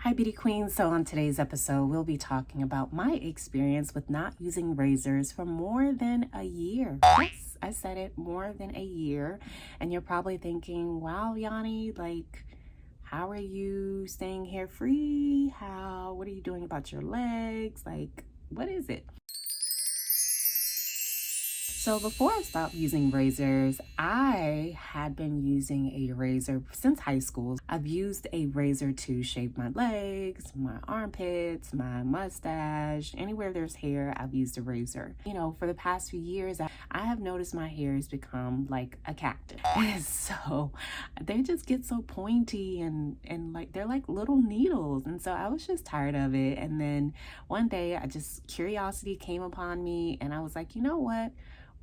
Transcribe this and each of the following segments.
Hi, Beauty Queens. So, on today's episode, we'll be talking about my experience with not using razors for more than a year. Yes, I said it, more than a year. And you're probably thinking, wow, Yaunee, like, how are you staying hair free? What are you doing about your legs? Like, what is it? So before I stopped using razors, I had been using a razor since high school. I've used a razor to shave my legs, my armpits, my mustache, anywhere there's hair, I've used a razor. You know, for the past few years, I have noticed my hair has become like a cactus. So they just get so pointy and like they're like little needles. And so I was just tired of it. And then one day curiosity came upon me and I was like, you know what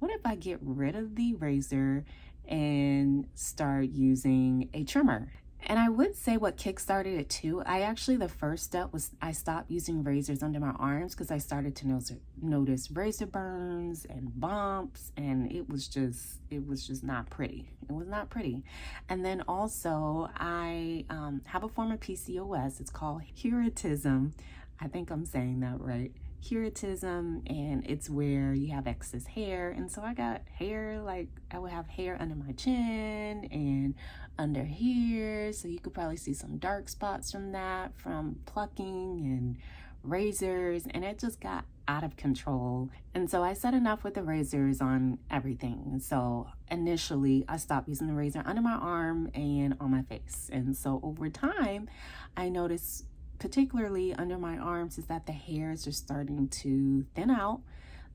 if I get rid of the razor and start using a trimmer? And I would say what kickstarted it too. The first step was I stopped using razors under my arms because I started to notice razor burns and bumps, and it was just not pretty. It was not pretty. And then also I have a form of PCOS. It's called Hirsutism. I think I'm saying that right. Hirsutism, and it's where you have excess hair. And so I got hair, like I would have hair under my chin and under here, so you could probably see some dark spots from that, from plucking and razors, and it just got out of control. And so I said enough with the razors on everything. And so initially I stopped using the razor under my arm and on my face. And so over time I noticed, particularly under my arms, is that the hairs are starting to thin out.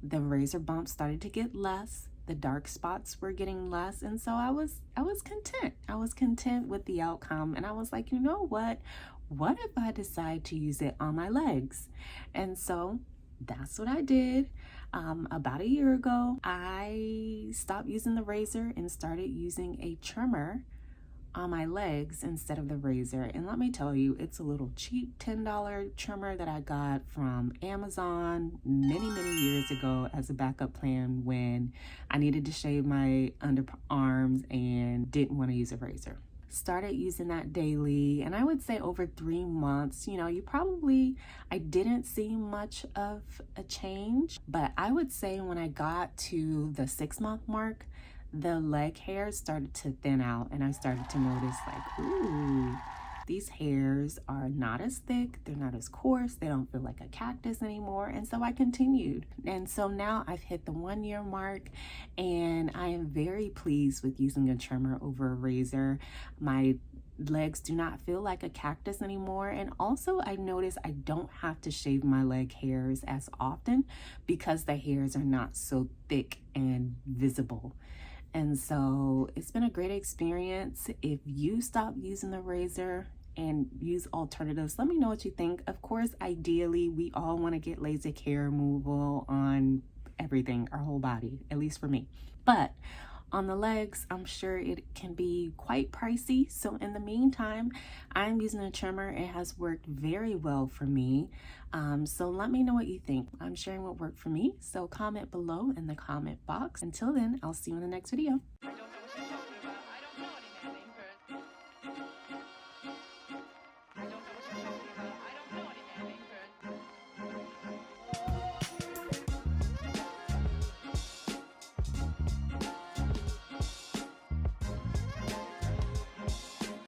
The razor bumps started to get less. The dark spots were getting less. And so I was content. I was content with the outcome. And I was like, you know what? What if I decide to use it on my legs? And so that's what I did. About a year ago, I stopped using the razor and started using a trimmer on my legs instead of the razor. And let me tell you, it's a little cheap $10 trimmer that I got from Amazon many years ago as a backup plan when I needed to shave my underarms and didn't want to use a razor. Started using that daily, and I would say over 3 months, I didn't see much of a change, but I would say when I got to the 6-month mark, the leg hairs started to thin out, and I started to notice like, ooh, these hairs are not as thick, they're not as coarse, they don't feel like a cactus anymore. And so I continued. And so now I've hit the 1-year mark, and I am very pleased with using a trimmer over a razor. My legs do not feel like a cactus anymore. And also I notice I don't have to shave my leg hairs as often because the hairs are not so thick and visible. And so it's been a great experience. If you stop using the razor and use alternatives, let me know what you think. Of course, ideally, we all want to get LASIK hair removal on everything, our whole body, at least for me. But on the legs, I'm sure it can be quite pricey. So in the meantime, I'm using a trimmer. It has worked very well for me. So let me know what you think. I'm sharing what worked for me. So comment below in the comment box. Until then, I'll see you in the next video.